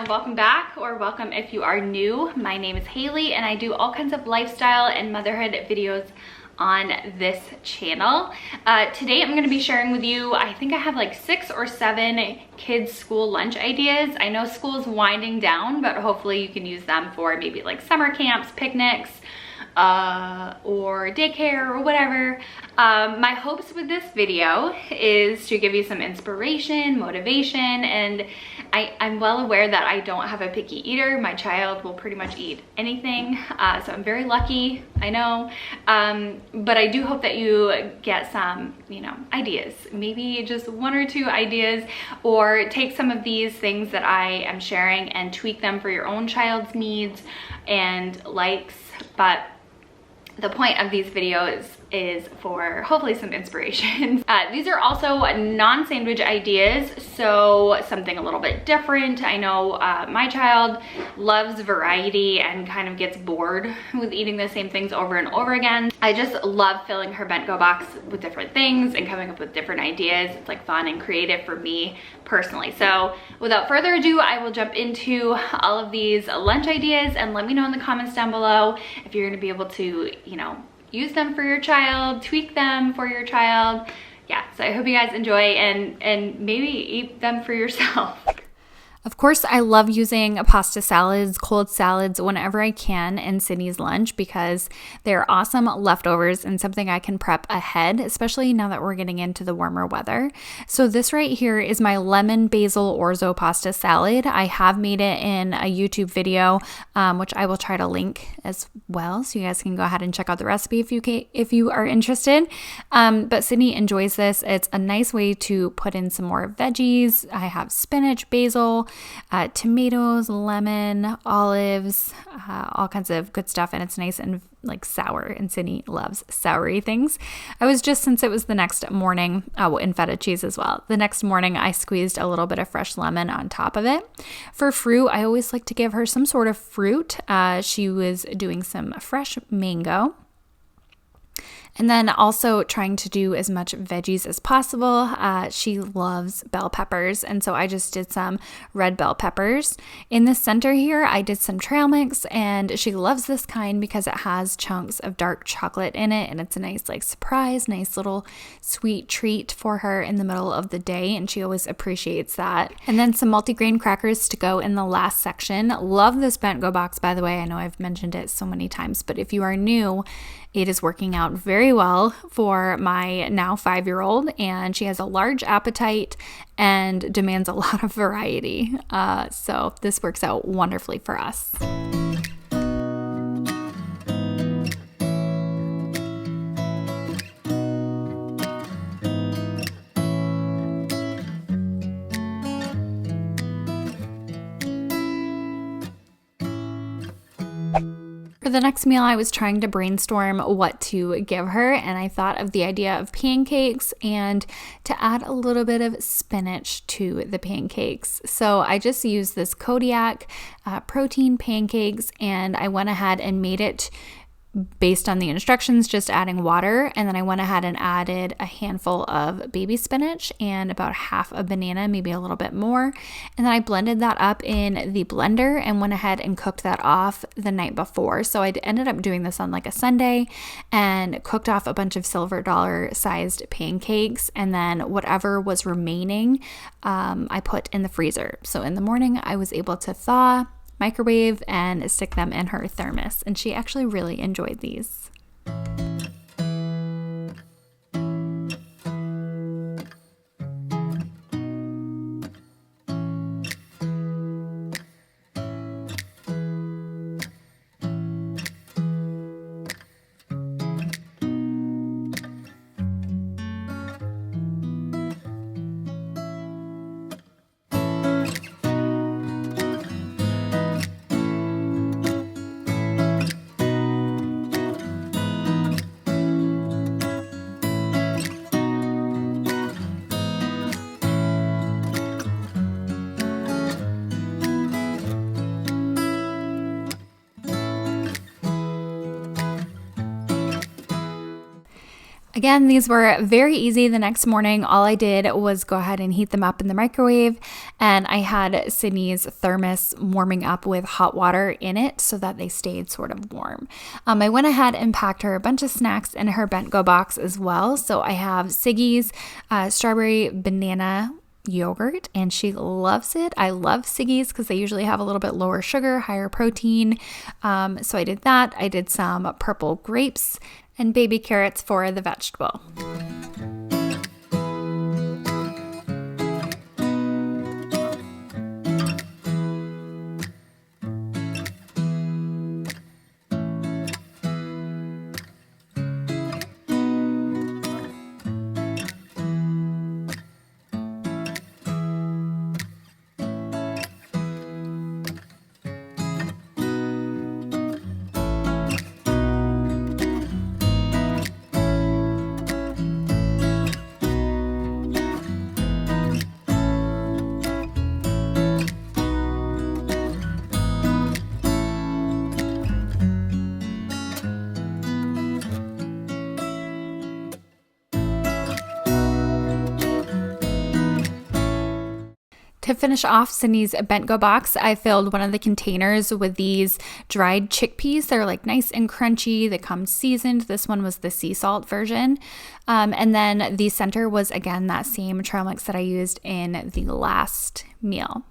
and welcome back, or welcome if you are new. My name is Haley and I do all kinds of lifestyle and motherhood videos on this channel. Today I'm going to be sharing with you, I think I have like 6 or 7 kids school lunch ideas. I know school's winding down, but hopefully you can use them for maybe like summer camps, picnics, or daycare or whatever. My hopes with this video is to give you some inspiration, motivation, and I'm well aware that I don't have a picky eater. My child will pretty much eat anything, so I'm very lucky, I know, but I do hope that you get some, ideas, maybe just 1 or 2 ideas, or take some of these things that I am sharing and tweak them for your own child's needs and likes. But the point of these videos is for hopefully some inspiration. These are also non-sandwich ideas, so something a little bit different. I know my child loves variety and kind of gets bored with eating the same things over and over again. I just love filling her BENTGO box with different things and coming up with different ideas. It's like fun and creative for me personally. So without further ado, I will jump into all of these lunch ideas, and let me know in the comments down below if you're gonna be able to, use them for your child, tweak them for your child. Yeah, so I hope you guys enjoy and maybe eat them for yourself. Of course, I love using pasta salads, cold salads whenever I can in Sydney's lunch because they're awesome leftovers and something I can prep ahead, especially now that we're getting into the warmer weather. So this right here is my lemon basil orzo pasta salad. I have made it in a YouTube video, which I will try to link as well, so you guys can go ahead and check out the recipe if you are interested. But Sydney enjoys this. It's a nice way to put in some more veggies. I have spinach, basil, tomatoes, lemon, olives, all kinds of good stuff, and it's nice and like sour, and Sydney loves soury things. Since it was the next morning, and feta cheese as well. The next morning I squeezed a little bit of fresh lemon on top of it. For fruit, I always like to give her some sort of fruit. She was doing some fresh mango. And then also trying to do as much veggies as possible. She loves bell peppers, and so I just did some red bell peppers. In the center here, I did some trail mix, and she loves this kind because it has chunks of dark chocolate in it, and it's a nice surprise, nice little sweet treat for her in the middle of the day, and she always appreciates that. And then some multigrain crackers to go in the last section. Love this BENTGO box, by the way. I know I've mentioned it so many times, but if you are new, it is working out very well for my now 5-year-old, and she has a large appetite and demands a lot of variety. So this works out wonderfully for us. For the next meal, I was trying to brainstorm what to give her, and I thought of the idea of pancakes and to add a little bit of spinach to the pancakes. So I just used this Kodiak protein pancakes, and I went ahead and made it based on the instructions, just adding water, and then I went ahead and added a handful of baby spinach and about half a banana, maybe a little bit more, and then I blended that up in the blender and went ahead and cooked that off the night before. So I ended up doing this on like a Sunday and cooked off a bunch of silver dollar sized pancakes, and then whatever was remaining I put in the freezer. So in the morning I was able to thaw, microwave, and stick them in her thermos, and she actually really enjoyed these. Again, these were very easy. The next morning, all I did was go ahead and heat them up in the microwave, and I had Sydney's thermos warming up with hot water in it so that they stayed sort of warm. I went ahead and packed her a bunch of snacks in her BENTGO box as well. So I have Ziggy's strawberry banana yogurt, and she loves it. I love Ziggy's because they usually have a little bit lower sugar, higher protein. So I did that. I did some purple grapes and baby carrots for the vegetable. To finish off Sydney's BENTGO box, I filled one of the containers with these dried chickpeas. They're like nice and crunchy. They come seasoned. This one was the sea salt version. And then the center was, again, that same trail mix that I used in the last meal.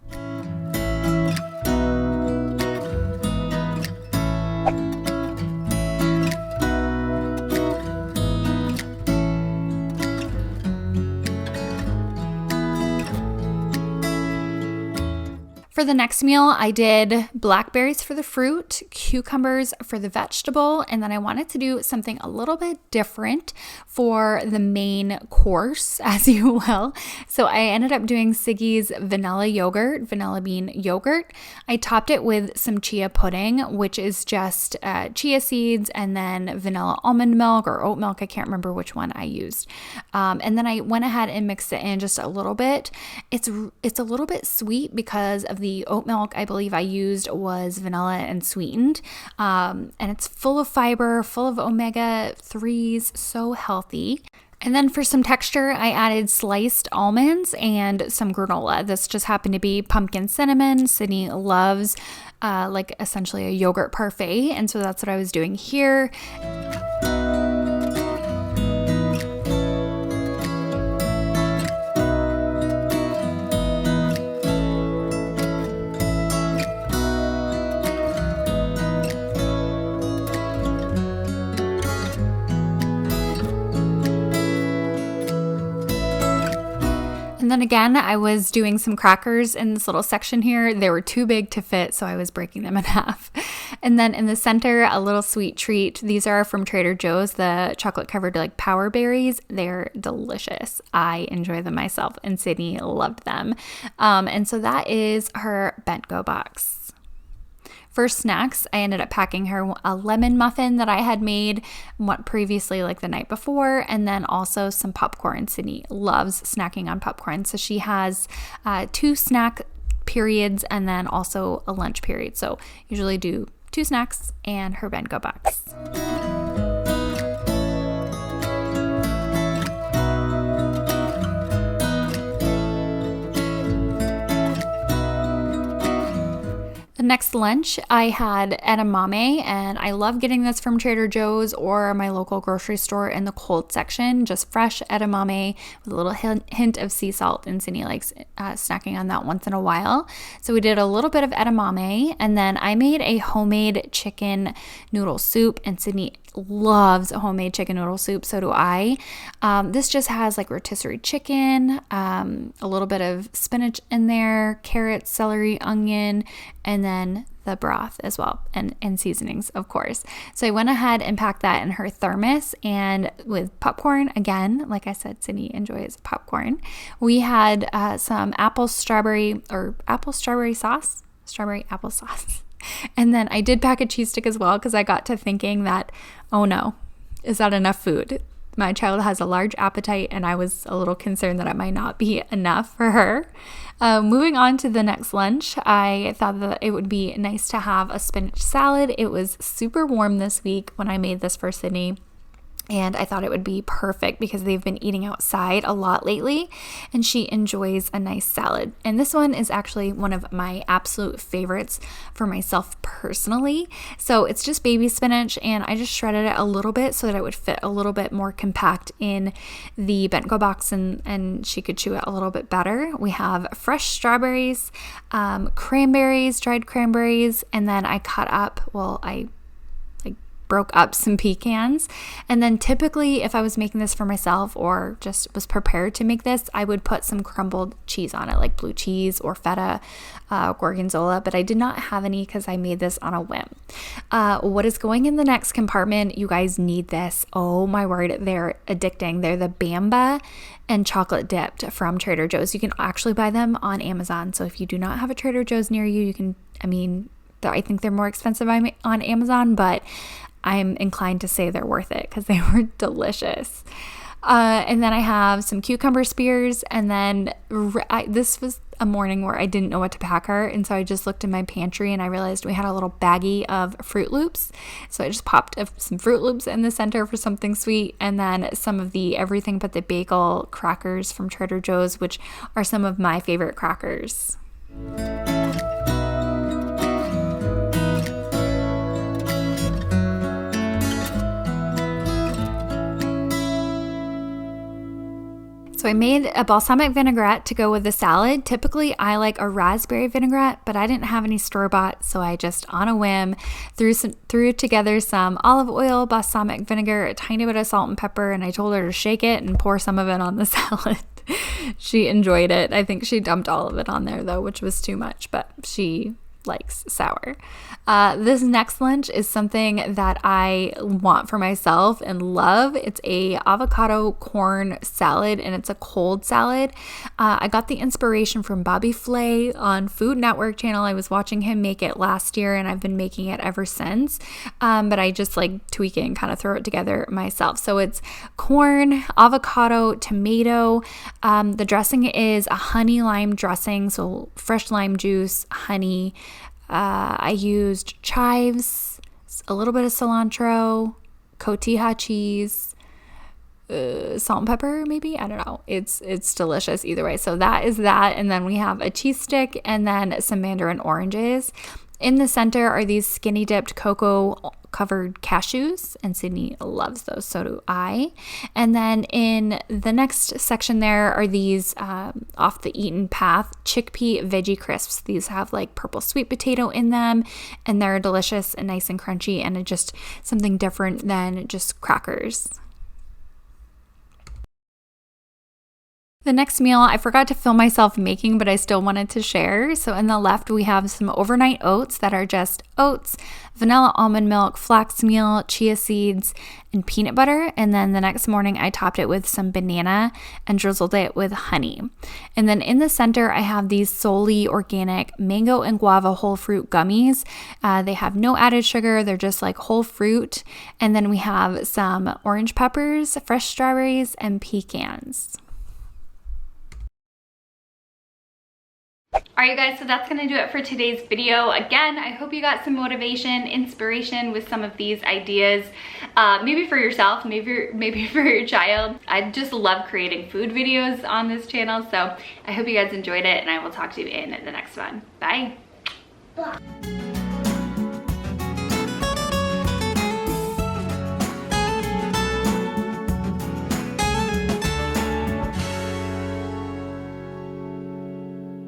For the next meal, I did blackberries for the fruit, cucumbers for the vegetable, and then I wanted to do something a little bit different for the main course, as you will. So I ended up doing Ziggy's vanilla bean yogurt. I topped it with some chia pudding, which is just chia seeds and then vanilla almond milk or oat milk. I can't remember which one I used. And then I went ahead and mixed it in just a little bit. It's a little bit sweet because of the oat milk I believe I used was vanilla and sweetened. And it's full of fiber, full of omega-3s, so healthy. And then for some texture, I added sliced almonds and some granola. This just happened to be pumpkin cinnamon. Sydney loves like essentially a yogurt parfait. And so that's what I was doing here. And then again, I was doing some crackers in this little section here. They were too big to fit, so I was breaking them in half. And then in the center, a little sweet treat. These are from Trader Joe's, the chocolate covered like power berries. They're delicious. I enjoy them myself, and Sydney loved them. And so that is her BENTGO box. For snacks, I ended up packing her a lemon muffin that I had made previously, like the night before, and then also some popcorn. Sydney loves snacking on popcorn, so she has 2 snack periods and then also a lunch period. So usually do 2 snacks and her BENTGO box. The next lunch, I had edamame, and I love getting this from Trader Joe's or my local grocery store in the cold section. Just fresh edamame with a little hint of sea salt, and Sydney likes snacking on that once in a while. So we did a little bit of edamame, and then I made a homemade chicken noodle soup, and Sydney loves homemade chicken noodle soup. So do I. This just has like rotisserie chicken, a little bit of spinach in there, carrots, celery, onion, and then the broth as well, and seasonings, of course. So I went ahead and packed that in her thermos, and with popcorn, again, like I said, Sydney enjoys popcorn. We had some apple strawberry sauce. And then I did pack a cheese stick as well, because I got to thinking that, oh no, is that enough food? My child has a large appetite, and I was a little concerned that it might not be enough for her. Moving on to the next lunch, I thought that it would be nice to have a spinach salad. It was super warm this week when I made this for Sydney. And I thought it would be perfect because they've been eating outside a lot lately and she enjoys a nice salad. And this one is actually one of my absolute favorites for myself personally. So it's just baby spinach and I just shredded it a little bit so that it would fit a little bit more compact in the BENTGO box and she could chew it a little bit better. We have fresh strawberries, cranberries, dried cranberries, and then I cut up, I broke up some pecans. And then typically if I was making this for myself or just was prepared to make this, I would put some crumbled cheese on it, like blue cheese or feta, gorgonzola, but I did not have any because I made this on a whim. What is going in the next compartment? You guys need this. Oh my word, they're addicting. They're the Bamba and chocolate dipped from Trader Joe's. You can actually buy them on Amazon. So if you do not have a Trader Joe's near you, you can, I think they're more expensive on Amazon, but I'm inclined to say they're worth it because they were delicious. And then I have some cucumber spears, and then this was a morning where I didn't know what to pack her, and so I just looked in my pantry and I realized we had a little baggie of Fruit Loops. So I just popped some Fruit Loops in the center for something sweet, and then some of the Everything But the Bagel crackers from Trader Joe's, which are some of my favorite crackers. So I made a balsamic vinaigrette to go with the salad. Typically, I like a raspberry vinaigrette, but I didn't have any store-bought, so I just, on a whim, threw together some olive oil, balsamic vinegar, a tiny bit of salt and pepper, and I told her to shake it and pour some of it on the salad. She enjoyed it. I think she dumped all of it on there, though, which was too much, but she likes sour. This next lunch is something that I want for myself and love. It's a avocado corn salad, and it's a cold salad. I got the inspiration from Bobby Flay on Food Network channel. I was watching him make it last year, and I've been making it ever since. But I just like tweak it and kind of throw it together myself. So it's corn, avocado, tomato. The dressing is a honey lime dressing, so fresh lime juice, honey. I used chives, a little bit of cilantro, cotija cheese, salt and pepper maybe, I don't know. It's delicious either way. So that is that, and then we have a cheese stick and then some mandarin oranges. In the center are these skinny dipped cocoa covered cashews, and Sydney loves those, so do I. And then in the next section there are these off the eaten path chickpea veggie crisps. These have like purple sweet potato in them, and they're delicious and nice and crunchy, and just something different than just crackers. The next meal I forgot to film myself making, but I still wanted to share. So in the left we have some overnight oats that are just oats, vanilla almond milk, flax meal, chia seeds, and peanut butter. And then the next morning I topped it with some banana and drizzled it with honey. And then in the center I have these solely organic mango and guava whole fruit gummies. They have no added sugar. They're just like whole fruit. And then we have some orange peppers, fresh strawberries, and pecans. Alright, you guys, so that's going to do it for today's video. Again, I hope you got some motivation, inspiration with some of these ideas. Maybe for yourself, maybe for your child. I just love creating food videos on this channel, so I hope you guys enjoyed it, and I will talk to you in the next one. Bye!